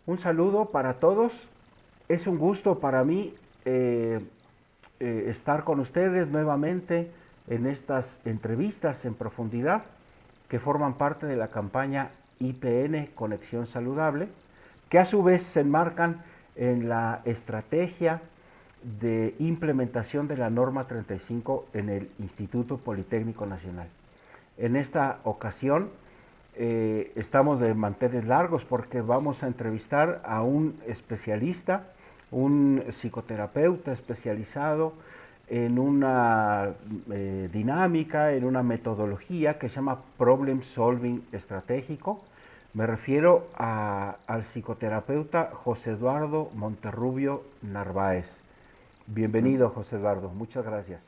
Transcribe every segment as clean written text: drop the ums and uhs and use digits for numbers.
Un saludo para todos. Es un gusto para mí estar con ustedes nuevamente en estas entrevistas en profundidad que forman parte de la campaña IPN Conexión Saludable, que a su vez se enmarcan en la estrategia de implementación de la norma 35 en el Instituto Politécnico Nacional. En esta ocasión estamos de manteles largos porque vamos a entrevistar a un especialista, un psicoterapeuta especializado en una dinámica, en una metodología que se llama Problem Solving Estratégico. Me refiero al psicoterapeuta José Eduardo Monterrubio Narváez. Bienvenido, José Eduardo. Muchas gracias.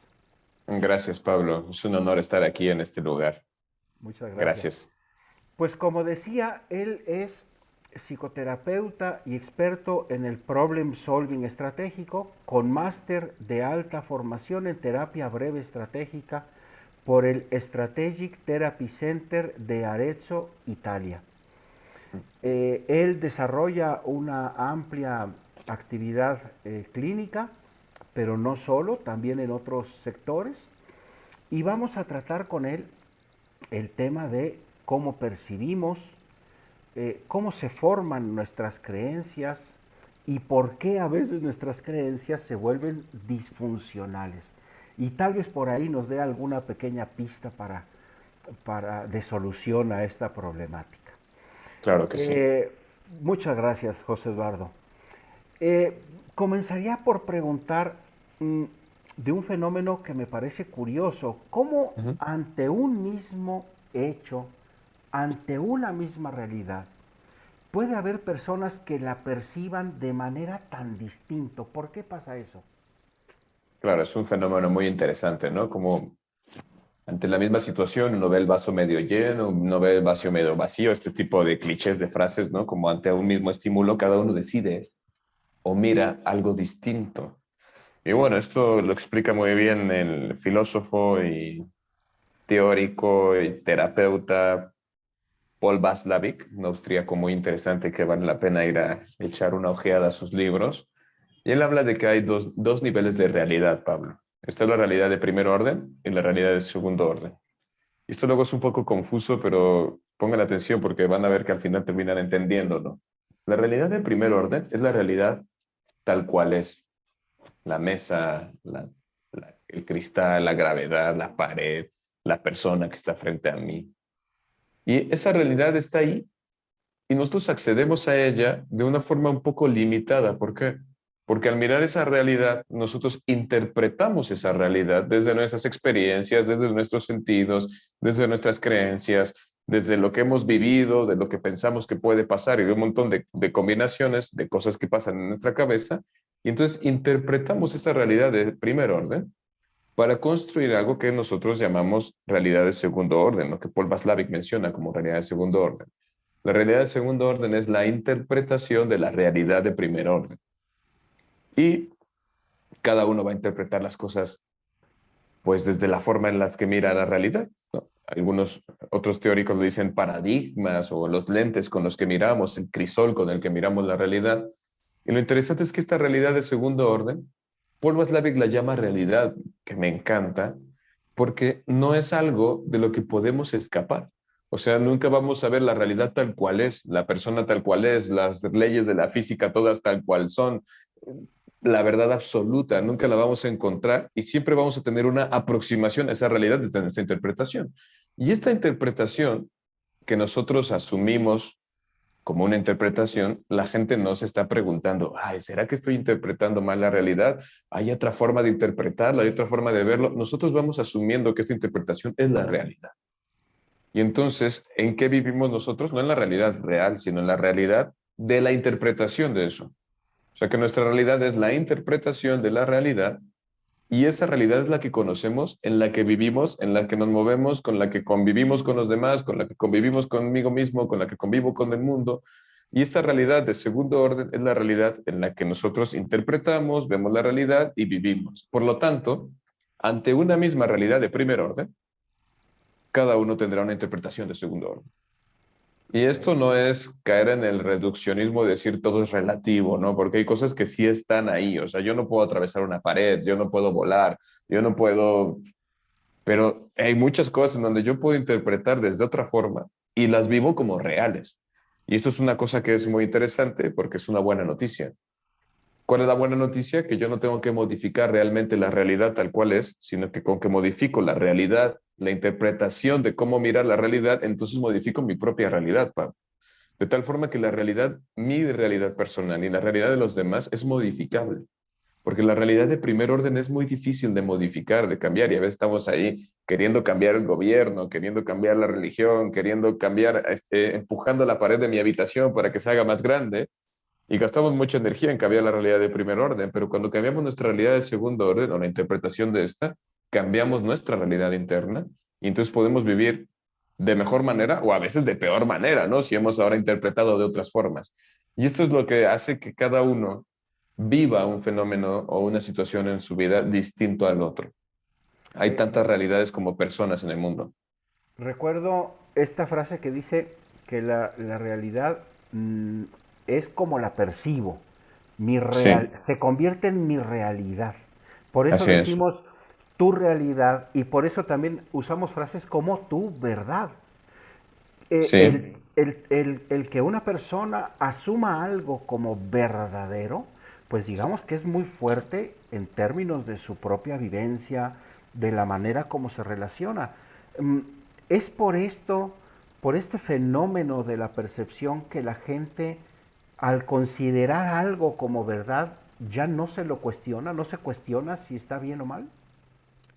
Gracias, Pablo. Es un honor estar aquí en este lugar. Muchas gracias. Gracias. Pues como decía, él es psicoterapeuta y experto en el problem solving estratégico con máster de alta formación en terapia breve estratégica por el Strategic Therapy Center de Arezzo, Italia. Él desarrolla una amplia actividad clínica, pero no solo, también en otros sectores. Y vamos a tratar con él el tema de cómo percibimos, cómo se forman nuestras creencias y por qué a veces nuestras creencias se vuelven disfuncionales. Y tal vez por ahí nos dé alguna pequeña pista de solución a esta problemática. Claro que sí. Eh, Muchas gracias, José Eduardo. Eh, Comenzaría por preguntar mm, de un fenómeno que me parece curioso. ¿Cómo Ujú. ante un mismo hecho, ante una misma realidad, puede haber personas que la perciban de manera tan distinta? ¿Por qué pasa eso? Claro, es un fenómeno muy interesante, ¿no? Como ante la misma situación uno ve el vaso medio lleno, uno ve el vaso medio vacío, este tipo de clichés de frases, ¿no? Como ante un mismo estímulo cada uno decide o mira algo distinto. Y bueno, esto lo explica muy bien el filósofo y teórico y terapeuta Paul Václavic, un austríaco muy interesante que vale la pena ir a echar una ojeada a sus libros. Y él habla de que hay dos niveles de realidad, Pablo. Está la realidad de primer orden y la realidad de segundo orden. Y esto luego es un poco confuso, pero pongan atención porque van a ver que al final terminan entendiendo, ¿no? La realidad de primer orden es la realidad tal cual es. La mesa, el cristal, la gravedad, la pared, la persona que está frente a mí. Y esa realidad está ahí y nosotros accedemos a ella de una forma un poco limitada. ¿Por qué? Porque al mirar esa realidad, nosotros interpretamos esa realidad desde nuestras experiencias, desde nuestros sentidos, desde nuestras creencias, desde lo que hemos vivido, de lo que pensamos que puede pasar y de un montón de combinaciones de cosas que pasan en nuestra cabeza. Y entonces interpretamos esa realidad de primer orden para construir algo que nosotros llamamos realidad de segundo orden, lo que Paul Václavic menciona como realidad de segundo orden. La realidad de segundo orden es la interpretación de la realidad de primer orden. Y cada uno va a interpretar las cosas pues desde la forma en las que mira la realidad, ¿no? Algunos otros teóricos lo dicen paradigmas o los lentes con los que miramos, el crisol con el que miramos la realidad. Y lo interesante es que esta realidad de segundo orden, Paul Václavic la llama realidad, que me encanta, porque no es algo de lo que podemos escapar. O sea, nunca vamos a ver la realidad tal cual es, la persona tal cual es, las leyes de la física todas tal cual son, la verdad absoluta, nunca la vamos a encontrar y siempre vamos a tener una aproximación a esa realidad desde nuestra interpretación. Y esta interpretación que nosotros asumimos como una interpretación, la gente no se está preguntando, ay, ¿será que estoy interpretando mal la realidad? ¿Hay otra forma de interpretarlo? ¿Hay otra forma de verlo? Nosotros vamos asumiendo que esta interpretación es la realidad. Y entonces, ¿en qué vivimos nosotros? No en la realidad real, sino en la realidad de la interpretación de eso. O sea que nuestra realidad es la interpretación de la realidad y esa realidad es la que conocemos, en la que vivimos, en la que nos movemos, con la que convivimos con los demás, con la que convivimos conmigo mismo, con la que convivo con el mundo. Y esta realidad de segundo orden es la realidad en la que nosotros interpretamos, vemos la realidad y vivimos. Por lo tanto, ante una misma realidad de primer orden, cada uno tendrá una interpretación de segundo orden. Y esto no es caer en el reduccionismo, decir todo es relativo, ¿no? Porque hay cosas que sí están ahí. O sea, yo no puedo atravesar una pared, yo no puedo volar, yo no puedo. Pero hay muchas cosas en donde yo puedo interpretar desde otra forma y las vivo como reales. Y esto es una cosa que es muy interesante porque es una buena noticia. ¿Cuál es la buena noticia? Que yo no tengo que modificar realmente la realidad tal cual es, sino que con que modifico la realidad, la interpretación de cómo mirar la realidad, entonces modifico mi propia realidad, Pablo. De tal forma que la realidad, mi realidad personal y la realidad de los demás es modificable. Porque la realidad de primer orden es muy difícil de modificar, de cambiar, y a veces estamos ahí queriendo cambiar el gobierno, queriendo cambiar la religión, queriendo cambiar, empujando la pared de mi habitación para que se haga más grande, y gastamos mucha energía en cambiar la realidad de primer orden, pero cuando cambiamos nuestra realidad de segundo orden o la interpretación de esta, cambiamos nuestra realidad interna, y entonces podemos vivir de mejor manera o a veces de peor manera, ¿no? Si hemos ahora interpretado de otras formas. Y esto es lo que hace que cada uno viva un fenómeno o una situación en su vida distinto al otro. Hay Eh, tantas realidades como personas en el mundo. Recuerdo esta frase que dice que la realidad mm, es como la percibo, Sí, se convierte en mi realidad. Por eso así es. decimos tu realidad y por eso también usamos frases como tu verdad. Sí, El que una persona asuma algo como verdadero, pues digamos que es muy fuerte en términos de su propia vivencia, de la manera como se relaciona. Mm, Es por esto, por este fenómeno de la percepción que la gente, al considerar algo como verdad, ya no se lo cuestiona, no se cuestiona si está bien o mal.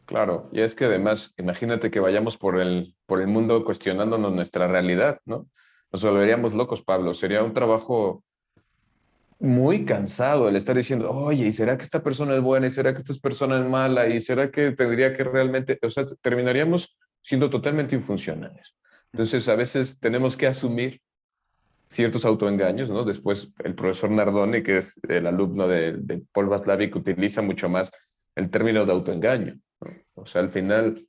claro. Y es que además, imagínate que vayamos por el mundo cuestionándonos nuestra realidad, ¿no? Nos volveríamos locos, Pablo. Sería un trabajo muy cansado el estar diciendo, oye, ¿y será que esta persona es buena? ¿Y será que esta persona es mala? ¿Y será que tendría que realmente, o sea, terminaríamos siendo totalmente infuncionales? Entonces, a veces tenemos que asumir ciertos autoengaños, ¿no? Después el profesor Nardone, que es el alumno de Paul Václavic, utiliza mucho más el término de autoengaño, ¿no? O sea, al final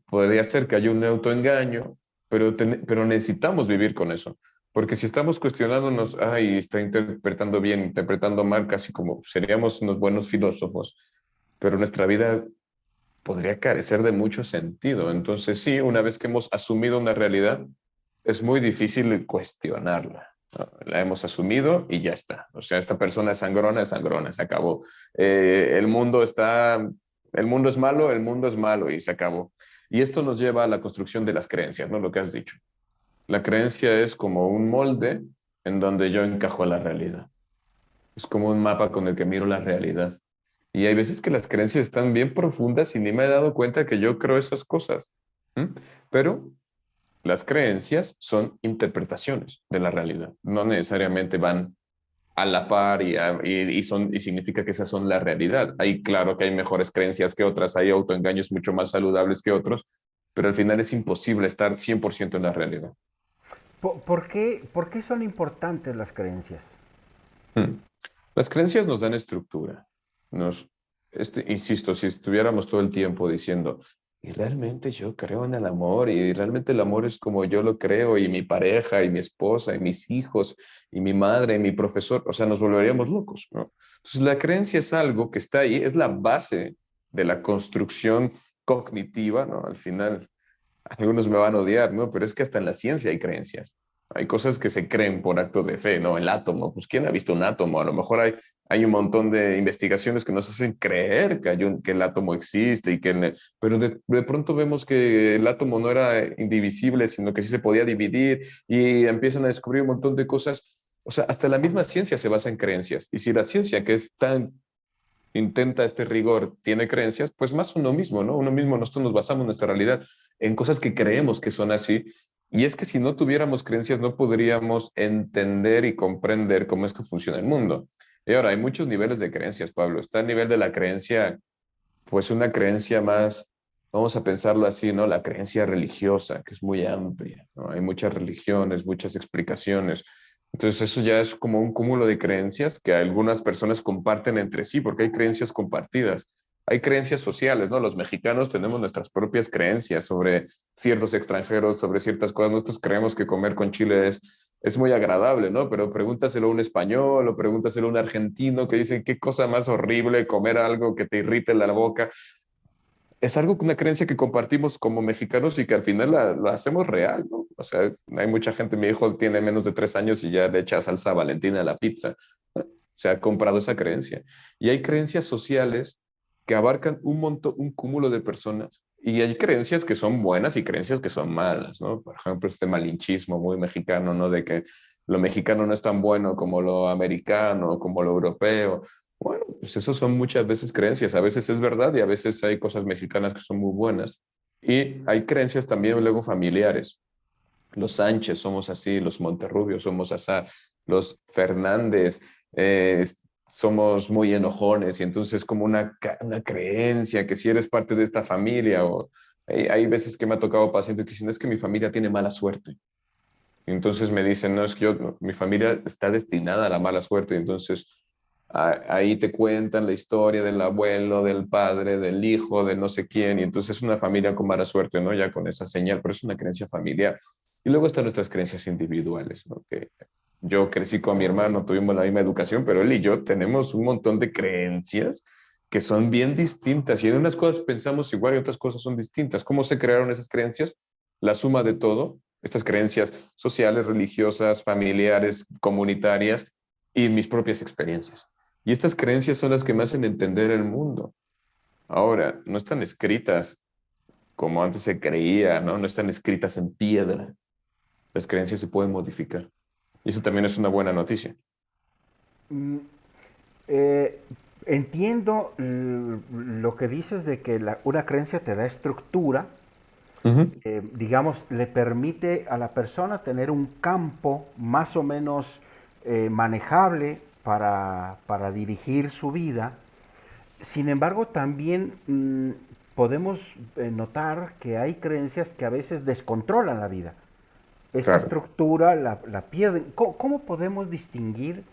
podría ser que haya un autoengaño, pero necesitamos vivir con eso. Porque si estamos cuestionándonos, ay, está interpretando bien, interpretando mal, casi como seríamos unos buenos filósofos, pero nuestra vida podría carecer de mucho sentido. Entonces, sí, una vez que hemos asumido una realidad, es muy difícil cuestionarla, ¿no? La hemos asumido y ya está. O sea, esta persona es sangrona, se acabó. El mundo el mundo es malo y se acabó. Y esto nos lleva a la construcción de las creencias, ¿no? Lo que has dicho. La creencia es como un molde en donde yo encajo a la realidad. Es como un mapa con el que miro la realidad. Y hay veces que las creencias están bien profundas y ni me he dado cuenta que yo creo esas cosas. ¿M? Pero las creencias son interpretaciones de la realidad, no necesariamente van a la par y significa que esas son la realidad. Hay, claro que hay mejores creencias que otras, hay autoengaños mucho más saludables que otros, pero al final es imposible estar 100% en la realidad. Por qué son importantes las creencias? Hmm. Las creencias nos dan estructura. Nos, insisto, si estuviéramos todo el tiempo diciendo, y realmente yo creo en el amor, y realmente el amor es como yo lo creo, y mi pareja, y mi esposa, y mis hijos, y mi madre, y mi profesor, o sea, nos volveríamos locos, ¿no? Entonces, la creencia es algo que está ahí, es la base de la construcción cognitiva, ¿no? Al final, algunos me van a odiar, ¿no? Pero es que hasta en la ciencia hay creencias. Hay cosas que se creen por acto de fe, ¿no? El átomo, pues ¿quién ha visto un átomo? A lo mejor hay un montón de investigaciones que nos hacen creer que el átomo existe y pero de pronto vemos que el átomo no era indivisible, sino que sí se podía dividir y empiezan a descubrir un montón de cosas. O sea, hasta la misma ciencia se basa en creencias. Y si la ciencia, que es tan intenta este rigor, tiene creencias, pues más uno mismo, ¿no? Uno mismo, nosotros nos basamos en nuestra realidad en cosas que creemos que son así. Y es que si no tuviéramos creencias, no podríamos entender y comprender cómo es que funciona el mundo. Y ahora, hay muchos niveles de creencias, Pablo. Está el nivel de la creencia, pues una creencia más, vamos a pensarlo así, ¿no? La creencia religiosa, que es muy amplia, ¿no? Hay muchas religiones, muchas explicaciones. Entonces eso ya es como un cúmulo de creencias que algunas personas comparten entre sí, porque hay creencias compartidas. hay creencias sociales, ¿no? Los mexicanos tenemos nuestras propias creencias sobre ciertos extranjeros, sobre ciertas cosas. Nosotros creemos que comer con chile es muy agradable, ¿no? Pero pregúntaselo a un español o pregúntaselo a un argentino que dice, qué cosa más horrible comer algo que te irrite la boca. Es algo, una creencia que compartimos como mexicanos y que al final la hacemos real, ¿no? O sea, hay mucha gente, mi hijo tiene menos de 3 años y ya le echa salsa Valentina a la pizza. Se ha comprado esa creencia. Y hay creencias sociales que abarcan un montón, un cúmulo de personas. Y hay creencias que son buenas y creencias que son malas, ¿no? Por ejemplo, este malinchismo muy mexicano, ¿no? De que lo mexicano no es tan bueno como lo americano, como lo europeo. Bueno, pues eso son muchas veces creencias. A veces es verdad y a veces hay cosas mexicanas que son muy buenas. Y hay creencias también luego familiares. Los Sánchez somos así, los Monterrubios somos así, los Fernández eh, somos muy enojones y entonces es como una creencia que si eres parte de esta familia o hay veces que me ha tocado pacientes que dicen es que mi familia tiene mala suerte. Y entonces me dicen, no, es que mi familia está destinada a la mala suerte. Y entonces ahí te cuentan la historia del abuelo, del padre, del hijo, de no sé quién. Y entonces es una familia con mala suerte, ¿no? Ya con esa señal, pero es una creencia familiar. Y luego están nuestras creencias individuales, ¿no? Que yo crecí con mi hermano, tuvimos la misma educación, pero él y yo tenemos un montón de creencias que son bien distintas. Y en unas cosas pensamos igual y otras cosas son distintas. ¿Cómo se crearon esas creencias? La suma de todo, estas creencias sociales, religiosas, familiares, comunitarias y mis propias experiencias. Y estas creencias son las que me hacen entender el mundo. Ahora, no están escritas como antes se creía, ¿no? No están escritas en piedra. Las creencias se pueden modificar. Y eso también es una buena noticia. Mm, eh, entiendo lo que dices de que una creencia te da estructura, Ujú. digamos, le permite a la persona tener un campo más o menos manejable para dirigir su vida. Sin embargo, también podemos notar que hay creencias que a veces descontrolan la vida. Esa Claro. estructura la pierden. ¿Cómo podemos distinguir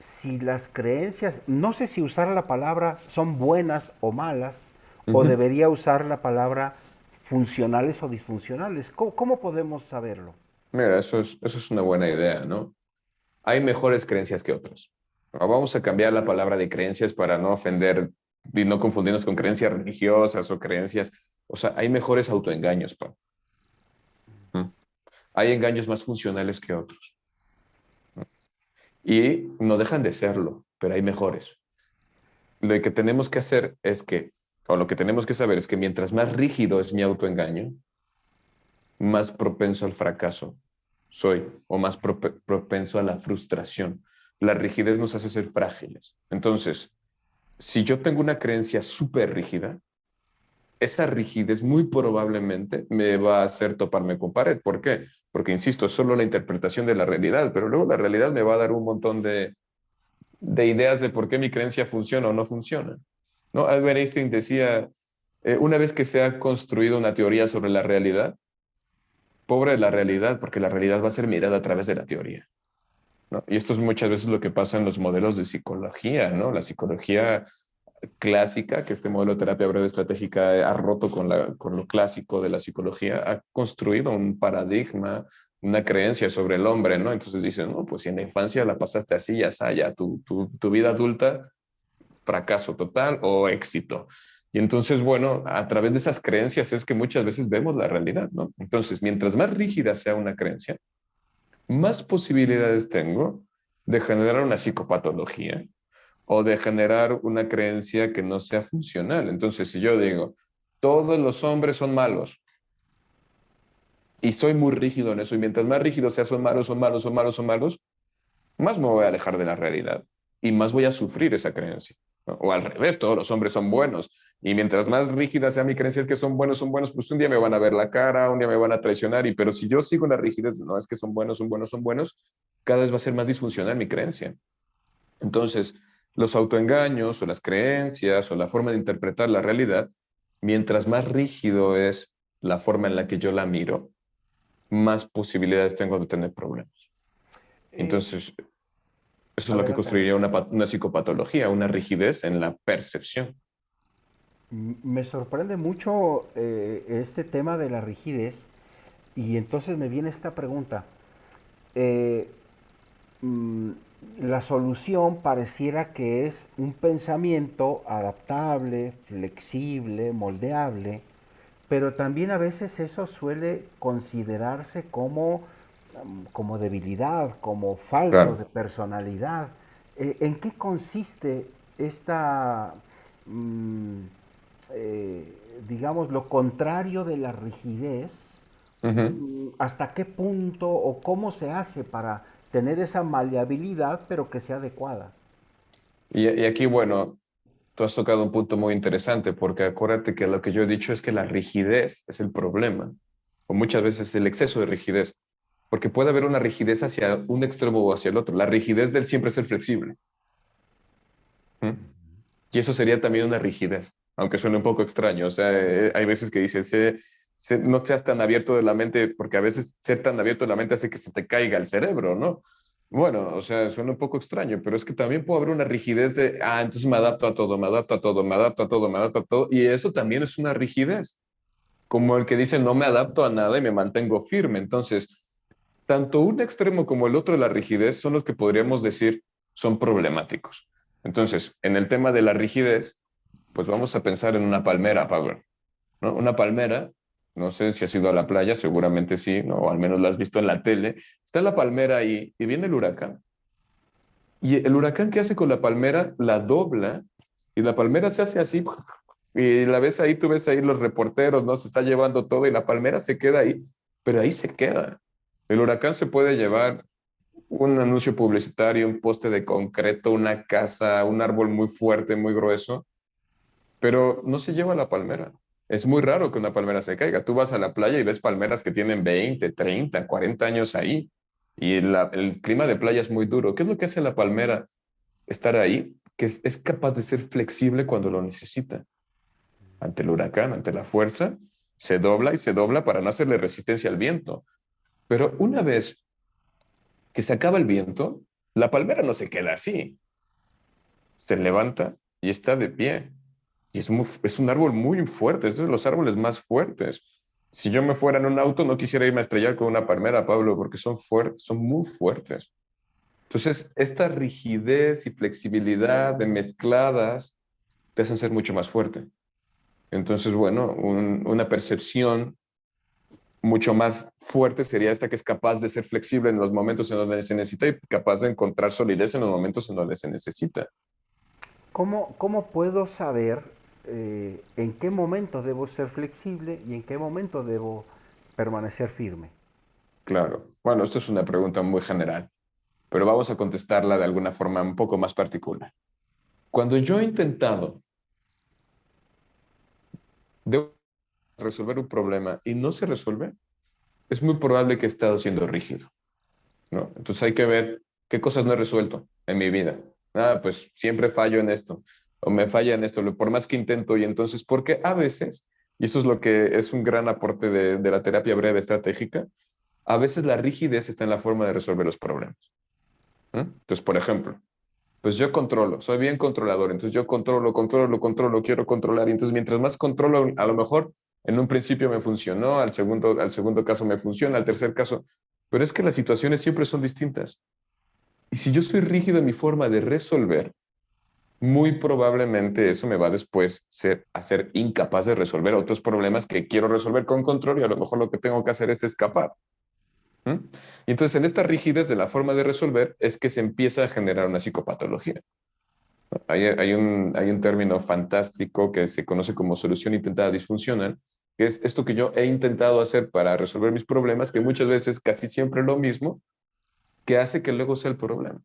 si las creencias, no sé si usar la palabra son buenas o malas, o Ujú. debería usar la palabra funcionales o disfuncionales? ¿Cómo podemos saberlo? Mira, eso es una buena idea, ¿no? Hay mejores creencias que otras. Vamos a cambiar la palabra de creencias para no ofender y no confundirnos con creencias religiosas o creencias. O sea, hay mejores autoengaños, pa. ¿Mm? Hay engaños más funcionales que otros. Y no dejan de serlo, pero hay mejores. Lo que tenemos que hacer es que, o lo que tenemos que saber es que mientras más rígido es mi autoengaño, más propenso al fracaso soy o más propenso a la frustración. La rigidez nos hace ser frágiles. Entonces, si yo tengo una creencia súper rígida, esa rigidez muy probablemente me va a hacer toparme con pared. ¿Por qué? Porque, insisto, es solo la interpretación de la realidad, pero luego la realidad me va a dar un montón de ideas de por qué mi creencia funciona o no funciona. ¿No? Albert Einstein decía, una vez que se ha construido una teoría sobre la realidad, pobre de la realidad, porque la realidad va a ser mirada a través de la teoría, ¿no? Y esto es muchas veces lo que pasa en los modelos de psicología, ¿no? La psicología clásica, que este modelo de terapia breve estratégica ha roto con lo clásico de la psicología, ha construido un paradigma, una creencia sobre el hombre, ¿no? Entonces dicen, no, pues si en la infancia la pasaste así, ya está, ya tu vida adulta, fracaso total o éxito. Y entonces, bueno, a través de esas creencias es que muchas veces vemos la realidad, ¿no? Entonces, mientras más rígida sea una creencia, más posibilidades tengo de generar una psicopatología o de generar una creencia que no sea funcional. Entonces, si yo digo, todos los hombres son malos y soy muy rígido en eso, y mientras más rígido sea, son malos, son malos, son malos, son malos, más me voy a alejar de la realidad y más voy a sufrir esa creencia, ¿no? O al revés, todos los hombres son buenos y mientras más rígida sea mi creencia es que son buenos, pues un día me van a ver la cara, un día me van a traicionar, y pero si yo sigo una rigidez, no es que son buenos, son buenos, son buenos, cada vez va a ser más disfuncional mi creencia. Entonces, los autoengaños o las creencias o la forma de interpretar la realidad, mientras más rígido es la forma en la que yo la miro, más posibilidades tengo de tener problemas. Eh, Entonces, eso es lo que Adelante. construiría una psicopatología, una rigidez en la percepción. Me sorprende mucho este tema de la rigidez y entonces me viene esta pregunta. Eh, mm, la solución pareciera que es un pensamiento adaptable, flexible, moldeable, pero también a veces eso suele considerarse como debilidad, como falto Claro. de personalidad. ¿En qué consiste esta, mm, digamos, lo contrario de la rigidez? Ujú. ¿Hasta qué punto o cómo se hace para tener esa maleabilidad, pero que sea adecuada? Y aquí, bueno, tú has tocado un punto muy interesante, porque acuérdate que lo que yo he dicho es que la rigidez es el problema, o muchas veces el exceso de rigidez, porque puede haber una rigidez hacia un extremo o hacia el otro. La rigidez del siempre ser flexible. ¿Mm? Y eso sería también una rigidez, aunque suene un poco extraño. O sea, hay veces que dices, no seas tan abierto de la mente, porque a veces ser tan abierto de la mente hace que se te caiga el cerebro, ¿no? Bueno, o sea, suena un poco extraño, pero es que también puede haber una rigidez de, entonces me adapto a todo, me adapto a todo, me adapto a todo, me adapto a todo, y eso también es una rigidez, como el que dice, no me adapto a nada y me mantengo firme. Entonces, tanto un extremo como el otro de la rigidez son los que podríamos decir son problemáticos. Entonces, en el tema de la rigidez, pues vamos a pensar en una palmera, Pablo, ¿no? Una palmera, no sé si has ido a la playa, seguramente sí, ¿no? O al menos la has visto en la tele. Está la palmera ahí y viene el huracán. Y el huracán, ¿qué hace con la palmera? La dobla y la palmera se hace así. Y la ves ahí, tú ves ahí los reporteros, ¿no? Se está llevando todo y la palmera se queda ahí, pero ahí se queda. El huracán se puede llevar un anuncio publicitario, un poste de concreto, una casa, un árbol muy fuerte, muy grueso, pero no se lleva la palmera. Es muy raro que una palmera se caiga. Tú vas a la playa y ves palmeras que tienen 20, 30, 40 años ahí. Y el clima de playa es muy duro. ¿Qué es lo que hace la palmera? Estar ahí, que es capaz de ser flexible cuando lo necesita. Ante el huracán, ante la fuerza, se dobla y se dobla para no hacerle resistencia al viento. Pero una vez que se acaba el viento, la palmera no se queda así. Se levanta y está de pie. Y es un árbol muy fuerte, es de los árboles más fuertes. Si yo me fuera en un auto, no quisiera irme a estrellar con una palmera, Pablo, porque son fuertes, son muy fuertes. Entonces, esta rigidez y flexibilidad de mezcladas te hacen ser mucho más fuerte. Entonces, bueno, una percepción mucho más fuerte sería esta que es capaz de ser flexible en los momentos en donde se necesita y capaz de encontrar solidez en los momentos en donde se necesita. ¿Cómo puedo saber en qué momento debo ser flexible y en qué momento debo permanecer firme? Claro. Bueno, esto es una pregunta muy general, pero vamos a contestarla de alguna forma un poco más particular. Cuando yo he intentado de resolver un problema y no se resuelve, es muy probable que he estado siendo rígido, ¿no? Entonces hay que ver qué cosas no he resuelto en mi vida. Pues siempre fallo en esto, o me falla en esto, por más que intento, y entonces, porque a veces, y eso es lo que es un gran aporte de la terapia breve estratégica, a veces la rigidez está en la forma de resolver los problemas. Entonces, por ejemplo, pues yo controlo, soy bien controlador, entonces yo controlo, quiero controlar, y entonces mientras más controlo, a lo mejor en un principio me funcionó, al segundo caso me funciona, al tercer caso, pero es que las situaciones siempre son distintas. Y si yo soy rígido en mi forma de resolver, muy probablemente eso me va después a ser incapaz de resolver otros problemas que quiero resolver con control y a lo mejor lo que tengo que hacer es escapar. ¿Mm? Y entonces en esta rigidez de la forma de resolver es que se empieza a generar una psicopatología. Hay un término fantástico que se conoce como solución intentada disfuncional, que es esto que yo he intentado hacer para resolver mis problemas, que muchas veces casi siempre es lo mismo, que hace que luego sea el problema.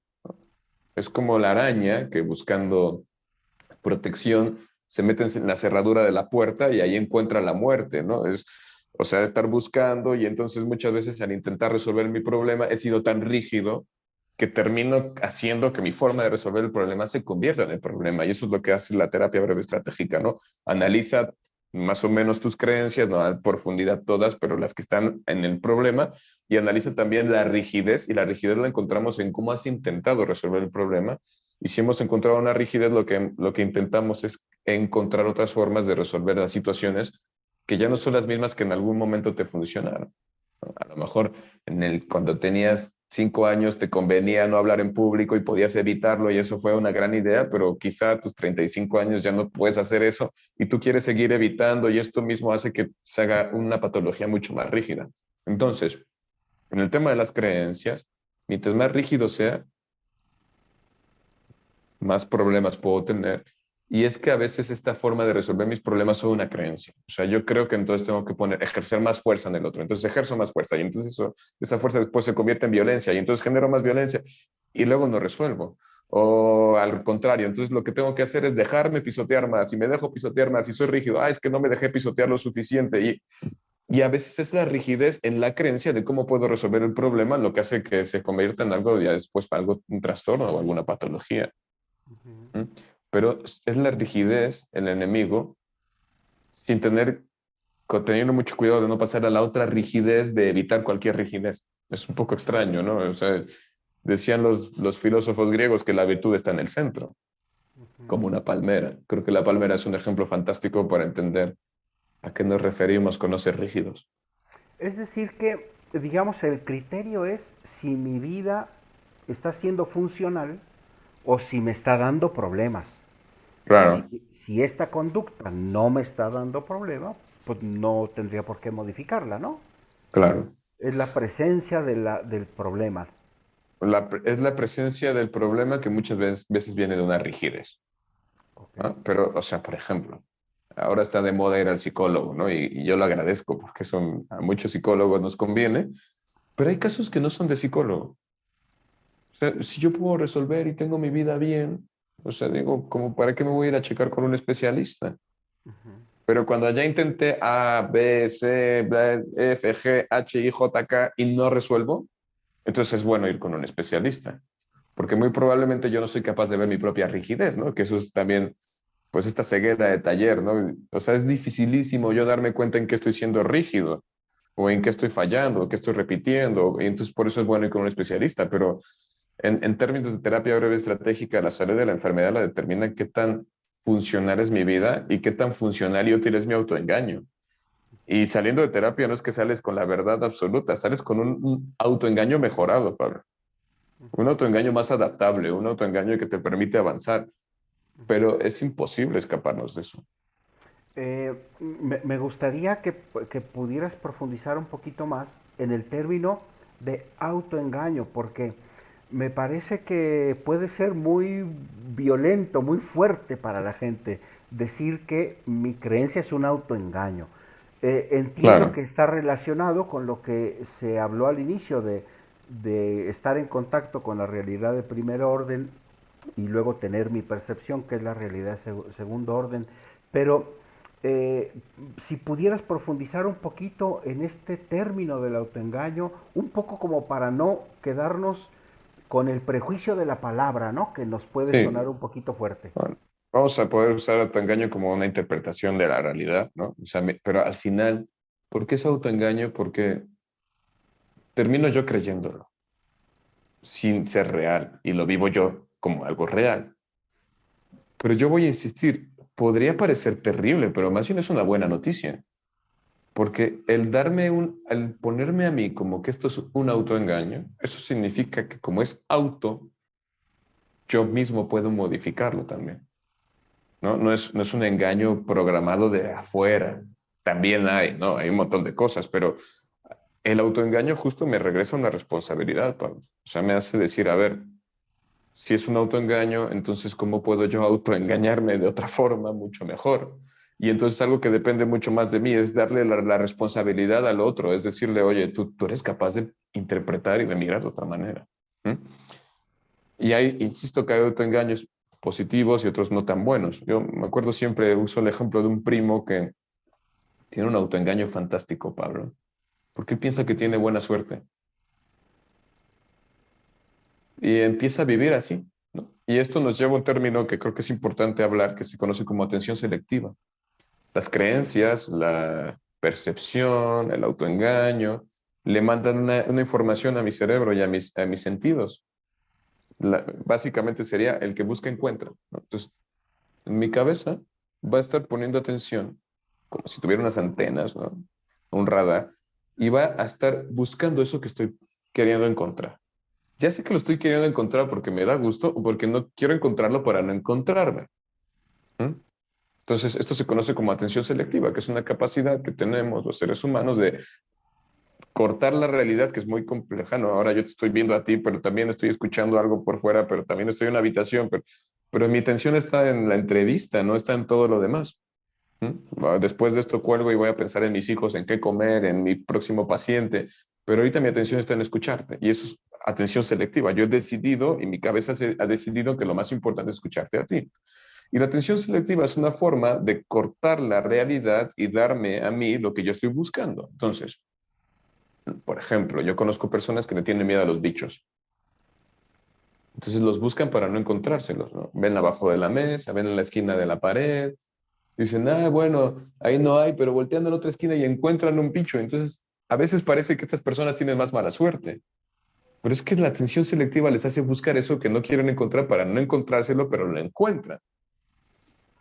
Es como la araña que buscando protección se mete en la cerradura de la puerta y ahí encuentra la muerte, ¿no? O sea, estar buscando y entonces muchas veces al intentar resolver mi problema he sido tan rígido que termino haciendo que mi forma de resolver el problema se convierta en el problema. Y eso es lo que hace la terapia breve estratégica, ¿no? Analiza más o menos tus creencias, no a profundidad todas, pero las que están en el problema, y analiza también la rigidez, y la rigidez la encontramos en cómo has intentado resolver el problema, Y si hemos encontrado una rigidez, lo que intentamos es encontrar otras formas de resolver las situaciones que ya no son las mismas que en algún momento te funcionaron. A lo mejor cuando tenías 5 años te convenía no hablar en público y podías evitarlo y eso fue una gran idea, pero quizá a tus 35 años ya no puedes hacer eso y tú quieres seguir evitando y esto mismo hace que se haga una patología mucho más rígida. Entonces, en el tema de las creencias, mientras más rígido sea, más problemas puedo tener. Y es que a veces esta forma de resolver mis problemas son una creencia. O sea, yo creo que entonces tengo que ejercer más fuerza en el otro. Entonces ejerzo más fuerza y entonces esa fuerza después se convierte en violencia y entonces genero más violencia y luego no resuelvo. O al contrario, entonces lo que tengo que hacer es dejarme pisotear más y me dejo pisotear más y soy rígido. Es que no me dejé pisotear lo suficiente y a veces es la rigidez en la creencia de cómo puedo resolver el problema lo que hace que se convierta en algo ya después para algo, un trastorno o alguna patología. Ujú. ¿Mm? Pero es la rigidez, el enemigo, sin teniendo mucho cuidado de no pasar a la otra rigidez de evitar cualquier rigidez. Es un poco extraño, ¿no? O sea, decían los filósofos griegos que la virtud está en el centro, Ujú. como una palmera. Creo que la palmera es un ejemplo fantástico para entender a qué nos referimos con no ser rígidos. Es decir que, digamos, el criterio es si mi vida está siendo funcional o si me está dando problemas. Si, Claro, si esta conducta no me está dando problema, pues no tendría por qué modificarla, ¿no? claro. Es la presencia de del problema. Es la presencia del problema que muchas veces viene de una rigidez. Ok. ¿No? Pero, o sea, por ejemplo, ahora está de moda ir al psicólogo, ¿no? Y yo lo agradezco porque a muchos psicólogos nos conviene, pero hay casos que no son de psicólogo. O sea, si yo puedo resolver y tengo mi vida bien, o sea, digo, como para qué me voy a ir a checar con un especialista? Ujú. Pero cuando ya intenté A, B, C, B, F, G, H, I, J, K y no resuelvo, entonces es bueno ir con un especialista, porque muy probablemente yo no soy capaz de ver mi propia rigidez, ¿no? Que eso es también pues esta ceguera de taller, ¿no? O sea, es dificilísimo yo darme cuenta en qué estoy siendo rígido o en qué estoy fallando o qué estoy repitiendo. Y entonces por eso es bueno ir con un especialista, pero en términos de terapia breve estratégica, la salud de la enfermedad la determina qué tan funcional es mi vida y qué tan funcional y útil es mi autoengaño. Y saliendo de terapia no es que sales con la verdad absoluta, sales con un autoengaño mejorado, Pablo. Un autoengaño más adaptable, un autoengaño que te permite avanzar, pero es imposible escaparnos de eso. Me gustaría que pudieras profundizar un poquito más en el término de autoengaño, porque me parece que puede ser muy violento, muy fuerte para la gente decir que mi creencia es un autoengaño. Entiendo Claro. que está relacionado con lo que se habló al inicio de estar en contacto con la realidad de primer orden y luego tener mi percepción, que es la realidad de segundo orden. Pero eh, si pudieras profundizar un poquito en este término del autoengaño, un poco como para no quedarnos con el prejuicio de la palabra, ¿no? Que nos puede sonar Sí, un poquito fuerte. bueno, vamos a poder usar autoengaño como una interpretación de la realidad, ¿no? O sea, pero al final, ¿por qué es autoengaño? Porque termino yo creyéndolo sin ser real y lo vivo yo como algo real. Pero yo voy a insistir, podría parecer terrible, pero más bien es una buena noticia, porque al ponerme a mí como que esto es un autoengaño, eso significa que como es auto, yo mismo puedo modificarlo también. ¿No? No es un engaño programado de afuera. También hay, ¿no? Hay un montón de cosas, pero el autoengaño justo me regresa una responsabilidad, Pablo. O sea, me hace decir, a ver, si es un autoengaño, entonces, ¿cómo puedo yo autoengañarme de otra forma mucho mejor? Y entonces algo que depende mucho más de mí es darle la responsabilidad al otro, es decirle, oye, tú eres capaz de interpretar y de mirar de otra manera. ¿Mm? Y hay, insisto que hay autoengaños positivos y otros no tan buenos. Yo me acuerdo siempre, uso el ejemplo de un primo que tiene un autoengaño fantástico, Pablo, porque él piensa que tiene buena suerte y empieza a vivir así, ¿no? Y esto nos lleva a un término que creo que es importante hablar, que se conoce como atención selectiva. Las creencias, la percepción, el autoengaño, le mandan una información a mi cerebro y a mis sentidos. Básicamente sería el que busca encuentra, ¿no? Entonces, en mi cabeza va a estar poniendo atención, como si tuviera unas antenas, ¿no? Un radar, y va a estar buscando eso que estoy queriendo encontrar. Ya sé que lo estoy queriendo encontrar porque me da gusto o porque no quiero encontrarlo para no encontrarme. ¿Mm? Entonces, esto se conoce como atención selectiva, que es una capacidad que tenemos los seres humanos de cortar la realidad, que es muy compleja, ¿no? Ahora yo te estoy viendo a ti, pero también estoy escuchando algo por fuera, pero también estoy en una habitación, pero mi atención está en la entrevista, no está en todo lo demás. Después de esto cuelgo y voy a pensar en mis hijos, en qué comer, en mi próximo paciente, pero ahorita mi atención está en escucharte y eso es atención selectiva. Yo he decidido y mi cabeza ha decidido que lo más importante es escucharte a ti. Y la atención selectiva es una forma de cortar la realidad y darme a mí lo que yo estoy buscando. Entonces, por ejemplo, yo conozco personas que le tienen miedo a los bichos. Entonces los buscan para no encontrárselos, ¿no? Ven abajo de la mesa, ven en la esquina de la pared. Dicen, ah, bueno, ahí no hay, pero voltean a la otra esquina y encuentran un bicho. Entonces, a veces parece que estas personas tienen más mala suerte. Pero es que la atención selectiva les hace buscar eso que no quieren encontrar para no encontrárselo, pero lo encuentran.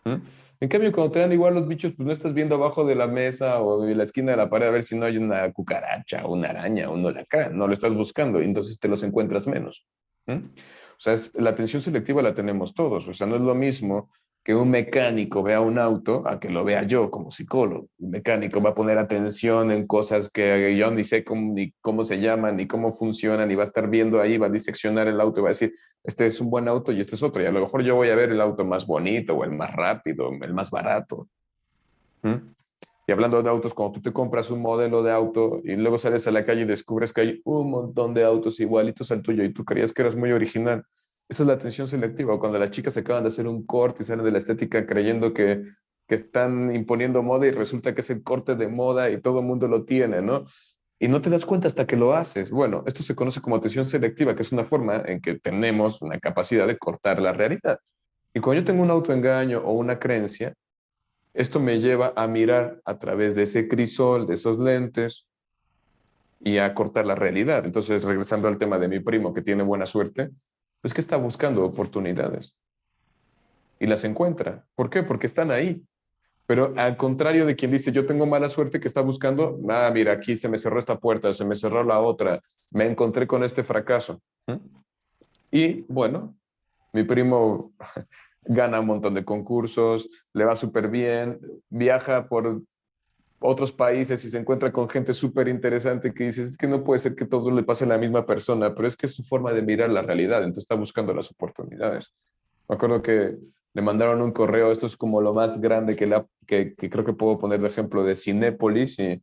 ¿Mm? En cambio, cuando te dan igual los bichos, pues no estás viendo abajo de la mesa o en la esquina de la pared a ver si no hay una cucaracha, una araña, un alacrán. No lo estás buscando y entonces te los encuentras menos. ¿Mm? O sea, la atención selectiva la tenemos todos. O sea, no es lo mismo que un mecánico vea un auto a que lo vea yo como psicólogo. Un mecánico va a poner atención en cosas que yo ni sé cómo, ni cómo se llaman, ni cómo funcionan, y va a estar viendo ahí, va a diseccionar el auto y va a decir, este es un buen auto y este es otro. Y a lo mejor yo voy a ver el auto más bonito o el más rápido, el más barato. ¿Mm? Y hablando de autos, cuando tú te compras un modelo de auto y luego sales a la calle y descubres que hay un montón de autos igualitos al tuyo y tú creías que eras muy original, esa es la atención selectiva. Cuando las chicas se acaban de hacer un corte y salen de la estética creyendo que están imponiendo moda y resulta que es el corte de moda y todo el mundo lo tiene, ¿no? Y no te das cuenta hasta que lo haces. Bueno, esto se conoce como atención selectiva, que es una forma en que tenemos una capacidad de cortar la realidad. Y cuando yo tengo un autoengaño o una creencia, esto me lleva a mirar a través de ese crisol, de esos lentes, y a cortar la realidad. Entonces, regresando al tema de mi primo que tiene buena suerte, es que está buscando oportunidades y las encuentra. ¿Por qué? Porque están ahí. Pero al contrario de quien dice, yo tengo mala suerte, que está buscando, ah, mira, aquí se me cerró esta puerta, se me cerró la otra, me encontré con este fracaso. ¿Mm? Y bueno, mi primo gana un montón de concursos, le va súper bien, viaja por otros países y se encuentra con gente súper interesante que dices, es que no puede ser que todo le pase a la misma persona, pero es que es su forma de mirar la realidad, entonces está buscando las oportunidades. Me acuerdo que le mandaron un correo, esto es como lo más grande que creo que puedo poner de ejemplo de Cinépolis, y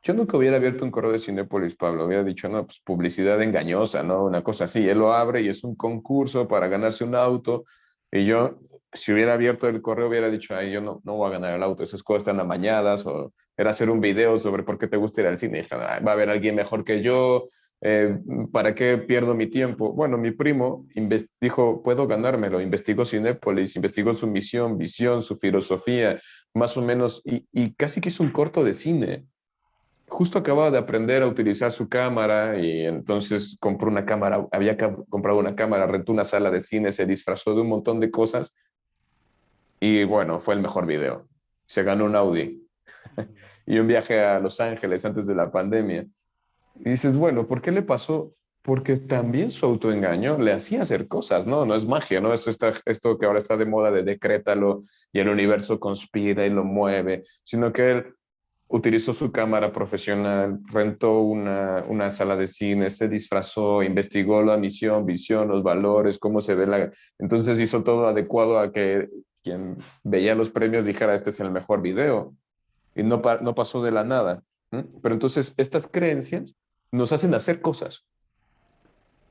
yo nunca hubiera abierto un correo de Cinépolis, Pablo, hubiera dicho, no, pues publicidad engañosa, ¿no? Una cosa así, él lo abre y es un concurso para ganarse un auto, y yo, si hubiera abierto el correo, hubiera dicho, ay, yo no voy a ganar el auto, esas cosas están amañadas, o era hacer un video sobre por qué te gusta ir al cine. Y dije, "Ay, va a haber alguien mejor que yo, eh, ¿para qué pierdo mi tiempo?". Bueno, mi primo dijo, puedo ganármelo, investigó Cinépolis, investigó su misión, visión, su filosofía, más o menos, y casi que hizo un corto de cine. Justo acababa de aprender a utilizar su cámara y entonces compró una cámara, había comprado una cámara, rentó una sala de cine, se disfrazó de un montón de cosas y bueno, fue el mejor video. Se ganó un Audi y un viaje a Los Ángeles antes de la pandemia. Y dices, bueno, ¿por qué le pasó? Porque también su autoengaño le hacía hacer cosas, ¿no? No es magia, ¿no? Es esto que ahora está de moda de decrétalo y el universo conspira y lo mueve, sino que él utilizó su cámara profesional, rentó una sala de cine, se disfrazó, investigó la misión, visión, los valores, cómo se ve la... Entonces hizo todo adecuado a que quien veía los premios dijera, este es el mejor video. Y no pasó de la nada. Pero entonces estas creencias nos hacen hacer cosas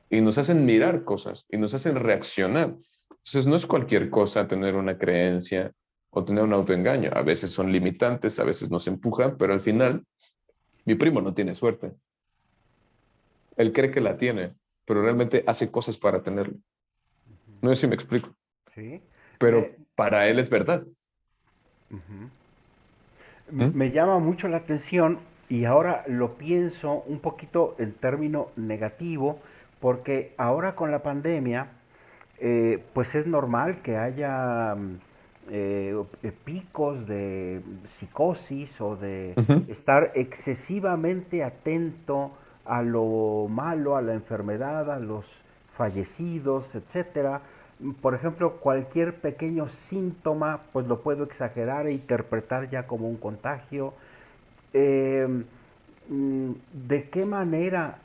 y nos hacen mirar cosas y nos hacen reaccionar. Entonces no es cualquier cosa tener una creencia o tener un autoengaño. A veces son limitantes, a veces nos empujan, pero al final mi primo no tiene suerte. Él cree que la tiene, pero realmente hace cosas para tenerlo. No sé si me explico, Sí. pero para él es verdad. ¿Mm? Me llama mucho la atención y ahora lo pienso un poquito en término negativo porque ahora con la pandemia pues es normal que haya picos de psicosis o de Ujú. estar excesivamente atento a lo malo, a la enfermedad, a los fallecidos, etcétera. Por ejemplo, cualquier pequeño síntoma, pues lo puedo exagerar e interpretar ya como un contagio. Eh, ¿De qué manera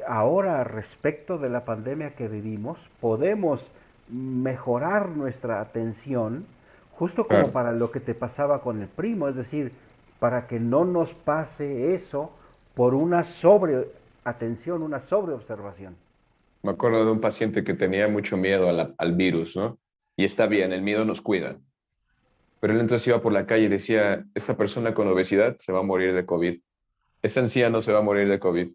ahora respecto de la pandemia que vivimos podemos mejorar nuestra atención justo como Claro. para lo que te pasaba con el primo? Es decir, para que no nos pase eso por una sobreatención, una sobreobservación. Me acuerdo de un paciente que tenía mucho miedo al virus, ¿no? Y está bien, el miedo nos cuida. Pero él entonces iba por la calle y decía, esa persona con obesidad se va a morir de COVID. Ese anciano se va a morir de COVID.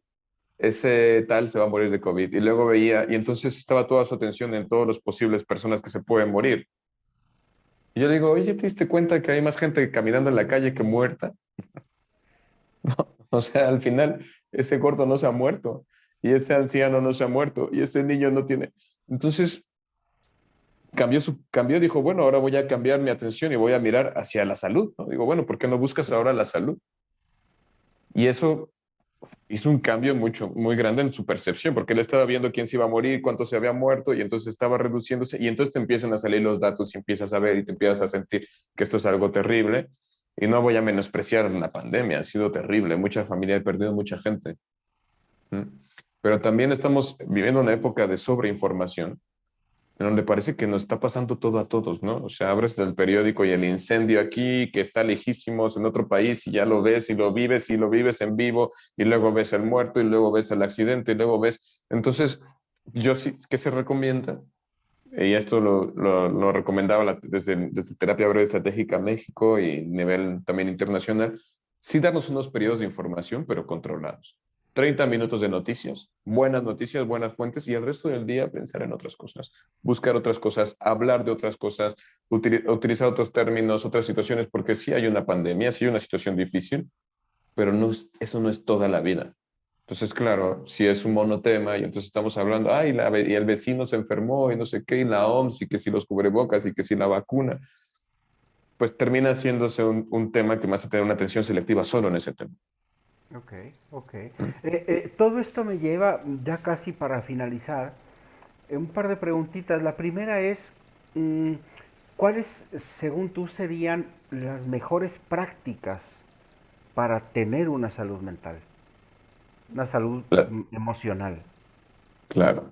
Ese tal se va a morir de COVID. Y luego veía, y entonces estaba toda su atención en todas las posibles personas que se pueden morir. Y yo le digo, oye, ¿te diste cuenta que hay más gente caminando en la calle que muerta? O sea, al final, ese gordo no se ha muerto, y ese anciano no se ha muerto, y ese niño no tiene. Entonces, cambió, dijo, bueno, ahora voy a cambiar mi atención y voy a mirar hacia la salud, ¿no? Digo, bueno, ¿por qué no buscas ahora la salud? Y eso hizo un cambio muy grande en su percepción, porque él estaba viendo quién se iba a morir, cuánto se había muerto, y entonces estaba reduciéndose, y entonces te empiezan a salir los datos y empiezas a ver y te empiezas a sentir que esto es algo terrible. Y no voy a menospreciar la pandemia, ha sido terrible, mucha familia ha perdido mucha gente. ¿M? Pero también estamos viviendo una época de sobreinformación, en donde parece que nos está pasando todo a todos, ¿no? O sea, abres el periódico y el incendio aquí, que está lejísimos en otro país, y ya lo ves y lo vives en vivo, y luego ves el muerto, y luego ves el accidente, y luego ves. Entonces, yo sí, ¿qué se recomienda? Y esto lo recomendaba desde Terapia Breve Estratégica México y nivel también internacional, sí darnos unos periodos de información, pero controlados. 30 minutos de noticias, buenas fuentes, y el resto del día pensar en otras cosas, buscar otras cosas, hablar de otras cosas, utilizar otros términos, otras situaciones, porque sí hay una pandemia, sí hay una situación difícil, pero eso no es toda la vida. Entonces, claro, si es un monotema y entonces estamos hablando, ay, y el vecino se enfermó y no sé qué, y la OMS, y que si los cubrebocas y que si la vacuna, pues termina haciéndose un tema que más a tener una atención selectiva solo en ese tema. Ok, ok. ¿Mm? Todo esto me lleva ya casi para finalizar un par de preguntitas. La primera es, mm, ¿cuáles, según tú, serían las mejores prácticas para tener una salud mental, una salud emocional? Claro.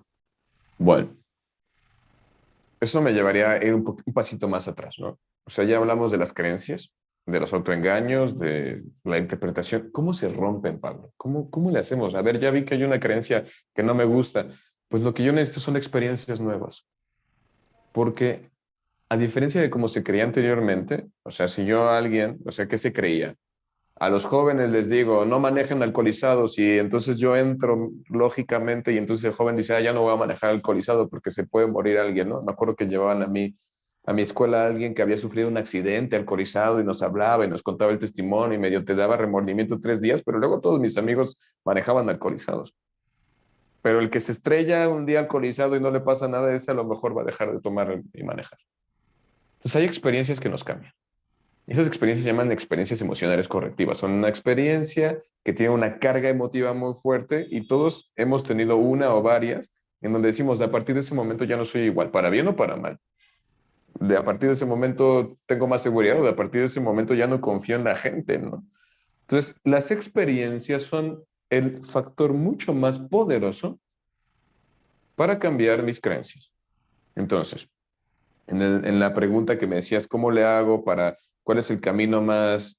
Bueno, eso me llevaría a ir un pasito más atrás, ¿no? O sea, ya hablamos de las creencias, de los autoengaños, de la interpretación. ¿Cómo se rompen, Pablo? ¿Cómo le hacemos? A ver, ya vi que hay una creencia que no me gusta. Pues lo que yo necesito son experiencias nuevas. Porque a diferencia de cómo se creía anteriormente, o sea, si yo a alguien, o sea, ¿qué se creía? A los jóvenes les digo, no manejen alcoholizados, y entonces yo entro lógicamente y entonces el joven dice, ah, ya no voy a manejar alcoholizado porque se puede morir alguien, ¿no? Me acuerdo que llevaban a mi escuela a alguien que había sufrido un accidente alcoholizado y nos hablaba y nos contaba el testimonio y medio te daba remordimiento 3 días, pero luego todos mis amigos manejaban alcoholizados. Pero el que se estrella un día alcoholizado y no le pasa nada, ese a lo mejor va a dejar de tomar y manejar. Entonces hay experiencias que nos cambian. Esas experiencias se llaman experiencias emocionales correctivas. Son una experiencia que tiene una carga emotiva muy fuerte, y todos hemos tenido una o varias en donde decimos, a partir de ese momento ya no soy igual, para bien o para mal. De a partir de ese momento tengo más seguridad, o de a partir de ese momento ya no confío en la gente, ¿no? Entonces, las experiencias son el factor mucho más poderoso para cambiar mis creencias. Entonces, en la pregunta que me decías, ¿cómo le hago cuál es el camino más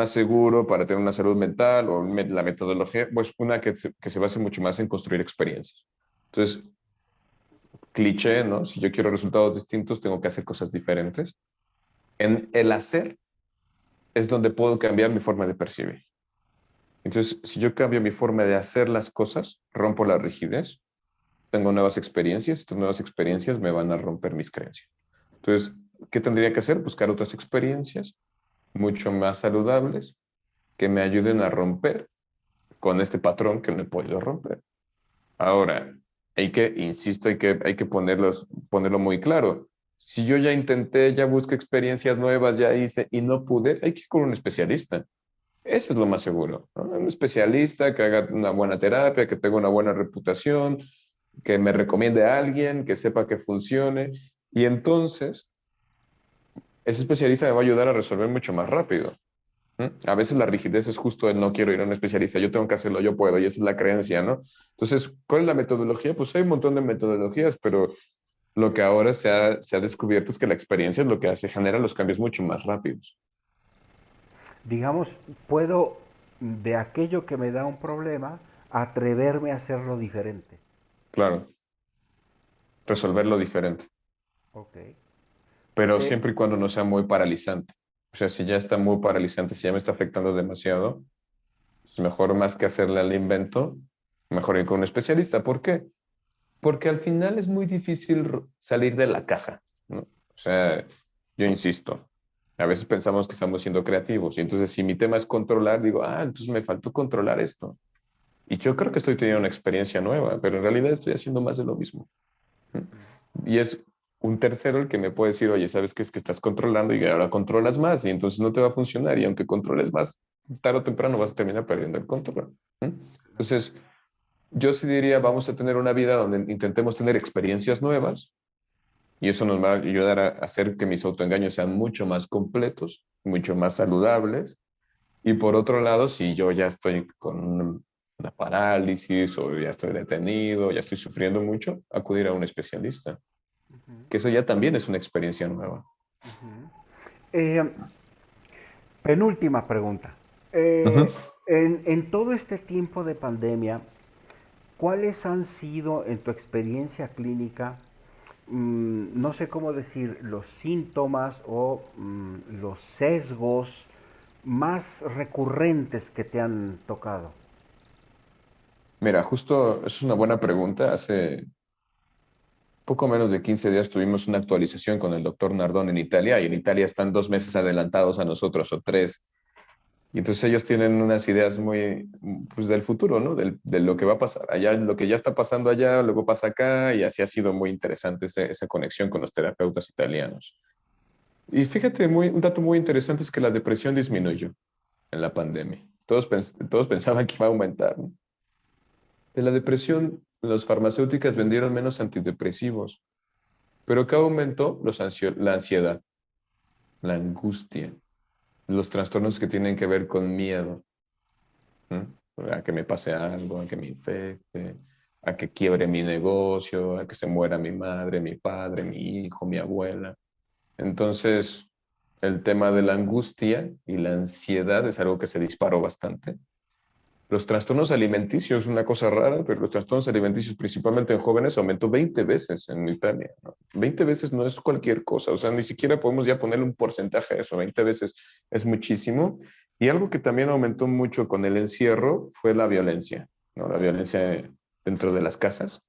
seguro para tener una salud mental, o la metodología? Pues una que se base mucho más en construir experiencias. Entonces, cliché, ¿no? Si yo quiero resultados distintos, tengo que hacer cosas diferentes. En el hacer es donde puedo cambiar mi forma de percibir. Entonces, si yo cambio mi forma de hacer las cosas, rompo la rigidez, tengo nuevas experiencias, estas nuevas experiencias me van a romper mis creencias. Entonces, ¿qué tendría que hacer? Buscar otras experiencias mucho más saludables que me ayuden a romper con este patrón que no he podido romper. Ahora, Insisto, hay que ponerlo muy claro. Si yo ya intenté, ya busqué experiencias nuevas, ya hice y no pude, hay que ir con un especialista. Eso es lo más seguro, ¿no? Un especialista que haga una buena terapia, que tenga una buena reputación, que me recomiende a alguien, que sepa que funcione. Y entonces, ese especialista me va a ayudar a resolver mucho más rápido. A veces la rigidez es justo el no quiero ir a un especialista, yo tengo que hacerlo, yo puedo, y esa es la creencia, ¿no? Entonces, ¿cuál es la metodología? Pues hay un montón de metodologías, pero lo que ahora se ha descubierto es que la experiencia es lo que hace, genera los cambios mucho más rápidos. Digamos, puedo de aquello que me da un problema atreverme a hacerlo diferente. Claro, resolverlo diferente, Ok. pero Eh, siempre y cuando no sea muy paralizante. O sea, si ya está muy paralizante, si ya me está afectando demasiado, es mejor más que hacerle al invento, mejor ir con un especialista. ¿Por qué? Porque al final es muy difícil salir de la caja, ¿no? O sea, yo insisto, a veces pensamos que estamos siendo creativos y entonces si mi tema es controlar, digo, entonces me faltó controlar esto. Y yo creo que estoy teniendo una experiencia nueva, pero en realidad estoy haciendo más de lo mismo. ¿No? Y es un tercero el que me puede decir, oye, ¿sabes qué? Es que estás controlando y ahora controlas más y entonces no te va a funcionar y aunque controles más, tarde o temprano vas a terminar perdiendo el control. ¿No? Entonces, yo sí diría, vamos a tener una vida donde intentemos tener experiencias nuevas y eso nos va a ayudar a hacer que mis autoengaños sean mucho más completos, mucho más saludables. Y por otro lado, si yo ya estoy con una parálisis o ya estoy detenido, ya estoy sufriendo mucho, acudir a un especialista, que eso ya también es una experiencia nueva. eh, Penúltima pregunta. Ujú. En todo este tiempo de pandemia, ¿cuáles han sido, en tu experiencia clínica, no sé cómo decir, los síntomas o los sesgos más recurrentes que te han tocado? Mira, justo es una buena pregunta. Hace poco menos de 15 días tuvimos una actualización con el doctor Nardón en Italia y en Italia están 2 meses adelantados a nosotros o 3. Y entonces ellos tienen unas ideas muy, pues, del futuro, ¿no? De lo que va a pasar. Allá, lo que ya está pasando allá, luego pasa acá, y así ha sido muy interesante esa conexión con los terapeutas italianos. Y fíjate, un dato muy interesante es que la depresión disminuyó en la pandemia. Todos pensaban que iba a aumentar, ¿no? De la depresión, las farmacéuticas vendieron menos antidepresivos, pero ¿qué aumentó? La ansiedad, la angustia, los trastornos que tienen que ver con miedo. ¿No? A que me pase algo, a que me infecte, a que quiebre mi negocio, a que se muera mi madre, mi padre, mi hijo, mi abuela. Entonces, el tema de la angustia y la ansiedad es algo que se disparó bastante. Los trastornos alimenticios, una cosa rara, pero los trastornos alimenticios, principalmente en jóvenes, aumentó 20 veces en Italia, ¿no? 20 veces no es cualquier cosa, o sea, ni siquiera podemos ya ponerle un porcentaje a eso, 20 veces es muchísimo. Y algo que también aumentó mucho con el encierro fue la violencia, ¿no? La violencia dentro de las casas,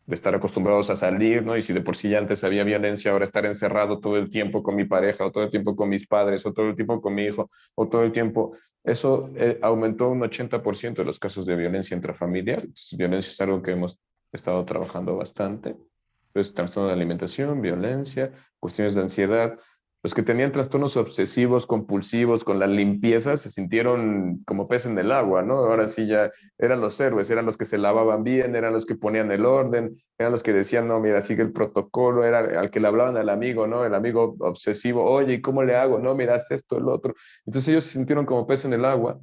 de estar acostumbrados a salir, ¿no? Y si de por sí ya antes había violencia, ahora estar encerrado todo el tiempo con mi pareja, o todo el tiempo con mis padres, o todo el tiempo con mi hijo, o todo el tiempo, eso aumentó un 80% de los casos de violencia intrafamiliar. Entonces, violencia es algo que hemos estado trabajando bastante. Entonces, trastorno de alimentación, violencia, cuestiones de ansiedad. Los que tenían trastornos obsesivos, compulsivos con la limpieza se sintieron como pez en el agua, ¿no? Ahora sí ya eran los héroes, eran los que se lavaban bien, eran los que ponían el orden, eran los que decían, no, mira, sigue el protocolo, era al que le hablaban al amigo, ¿no? El amigo obsesivo, oye, ¿y cómo le hago? No, mira, haz esto, el otro. Entonces ellos se sintieron como pez en el agua,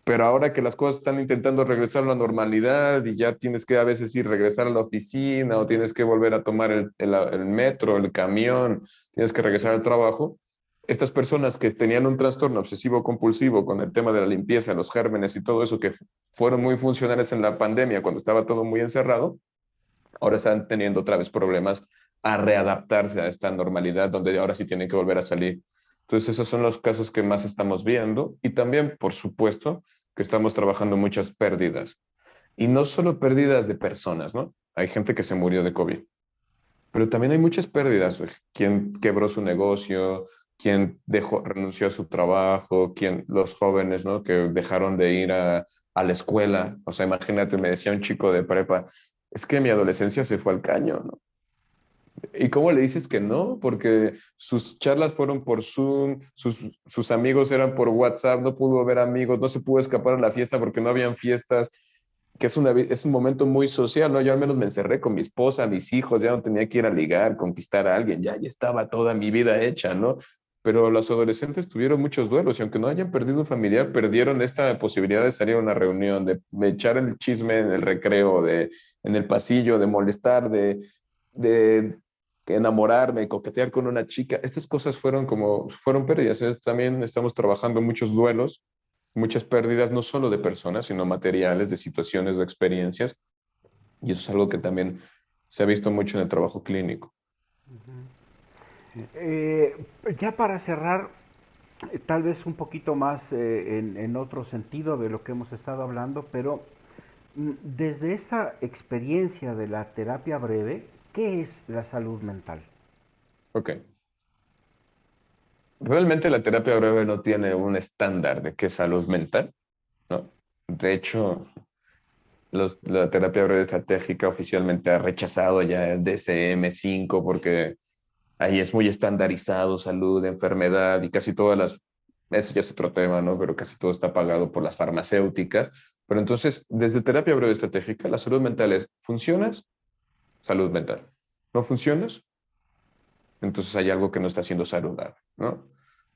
pero ahora que las cosas están intentando regresar a la normalidad y ya tienes que a veces ir regresar a la oficina o tienes que volver a tomar el metro, el camión, tienes que regresar al trabajo, estas personas que tenían un trastorno obsesivo compulsivo con el tema de la limpieza, los gérmenes y todo eso que fueron muy funcionales en la pandemia cuando estaba todo muy encerrado, ahora están teniendo otra vez problemas a readaptarse a esta normalidad donde ahora sí tienen que volver a salir. Entonces, esos son los casos que más estamos viendo y también, por supuesto, que estamos trabajando muchas pérdidas. Y no solo pérdidas de personas, ¿no? Hay gente que se murió de COVID, pero también hay muchas pérdidas. Quien quebró su negocio, renunció a su trabajo, los jóvenes, ¿no? Que dejaron de ir a la escuela. O sea, imagínate, me decía un chico de prepa, es que mi adolescencia se fue al caño, ¿no? ¿Y cómo le dices que no? Porque sus charlas fueron por Zoom, sus amigos eran por WhatsApp, no pudo ver amigos, no se pudo escapar a la fiesta porque no habían fiestas, que es un momento muy social, ¿no? Yo al menos me encerré con mi esposa, mis hijos, ya no tenía que ir a ligar, conquistar a alguien, ya estaba toda mi vida hecha, ¿no? Pero los adolescentes tuvieron muchos duelos y aunque no hayan perdido un familiar, perdieron esta posibilidad de salir a una reunión, de echar el chisme en el recreo, en el pasillo, de molestar, de enamorarme, coquetear con una chica. Estas cosas fueron pérdidas. También estamos trabajando muchos duelos, muchas pérdidas, no solo de personas, sino materiales, de situaciones, de experiencias. Y eso es algo que también se ha visto mucho en el trabajo clínico. Eh, ya para cerrar, tal vez un poquito más en otro sentido de lo que hemos estado hablando, pero desde esta experiencia de la terapia breve, ¿qué es la salud mental? Ok. Realmente la terapia breve no tiene un estándar de qué es salud mental, ¿no? De hecho, la terapia breve estratégica oficialmente ha rechazado ya el DSM-5 porque ahí es muy estandarizado, salud, enfermedad y casi todas eso ya es otro tema, ¿no? Pero casi todo está pagado por las farmacéuticas. Pero entonces, desde terapia breve estratégica, la salud mental es, ¿funcionas? Salud mental. ¿No funcionas? Entonces hay algo que no está siendo saludable, ¿no?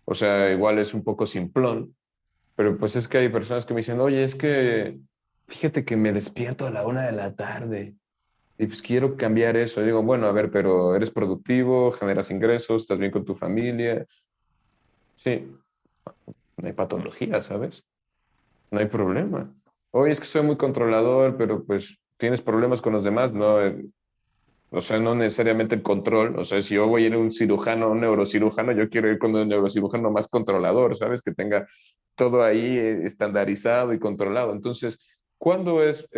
O sea, igual es un poco simplón, pero pues es que hay personas que me dicen, oye, es que fíjate que me despierto a la 1 de la tarde y pues quiero cambiar eso. Y digo, bueno, a ver, pero eres productivo, generas ingresos, estás bien con tu familia. Sí, no hay patología, ¿sabes? No hay problema. Oye, es que soy muy controlador, pero pues tienes problemas con los demás, ¿no? O sea, no necesariamente el control. O sea, si yo voy a ir a un cirujano, un neurocirujano, yo quiero ir con un neurocirujano más controlador, ¿sabes? Que tenga todo ahí estandarizado y controlado. Entonces, ¿cuándo es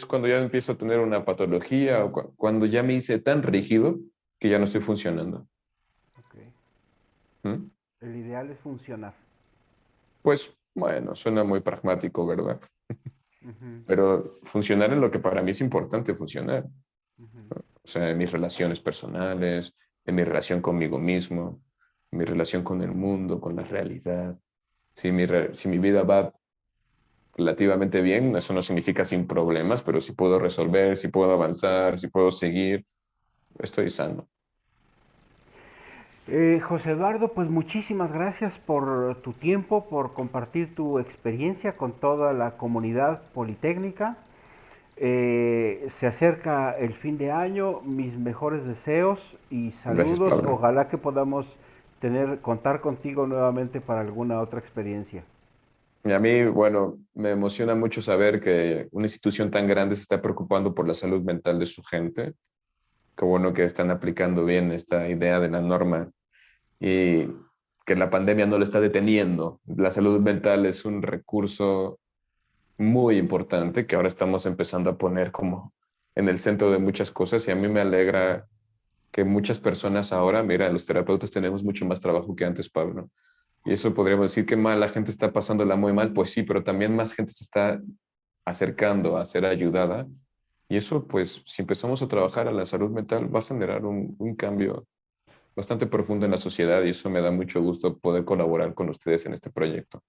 cuando ya empiezo a tener una patología o cuando ya me hice tan rígido que ya no estoy funcionando? Okay. ¿Mm? El ideal es funcionar. Pues, bueno, suena muy pragmático, ¿verdad? Ujú, Pero funcionar en lo que para mí es importante funcionar. ujú. O sea, en mis relaciones personales, en mi relación conmigo mismo, en mi relación con el mundo, con la realidad. Si mi vida va relativamente bien, eso no significa sin problemas, pero si puedo resolver, si puedo avanzar, si puedo seguir, estoy sano. José Eduardo, pues muchísimas gracias por tu tiempo, por compartir tu experiencia con toda la comunidad politécnica. Se acerca el fin de año, mis mejores deseos y Gracias, saludos. Pablo. Ojalá que podamos contar contigo nuevamente para alguna otra experiencia. Y a mí, bueno, me emociona mucho saber que una institución tan grande se está preocupando por la salud mental de su gente. Qué bueno que están aplicando bien esta idea de la norma y que la pandemia no lo está deteniendo. La salud mental es un recurso muy importante que ahora estamos empezando a poner como en el centro de muchas cosas y a mí me alegra que muchas personas ahora, mira, los terapeutas tenemos mucho más trabajo que antes, Pablo. Y eso podríamos decir que mal, la gente está pasándola muy mal, pues sí, pero también más gente se está acercando a ser ayudada. Y eso, pues, si empezamos a trabajar a la salud mental, va a generar un cambio bastante profundo en la sociedad y eso me da mucho gusto poder colaborar con ustedes en este proyecto.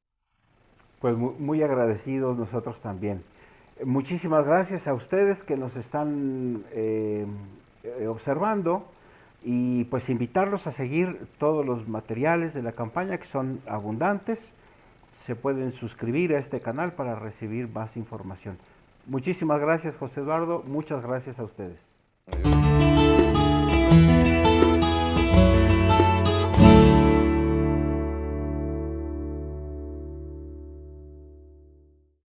Pues muy agradecidos nosotros también. Muchísimas gracias a ustedes que nos están observando y pues invitarlos a seguir todos los materiales de la campaña que son abundantes. Se pueden suscribir a este canal para recibir más información. Muchísimas gracias, José Eduardo. Muchas gracias a ustedes.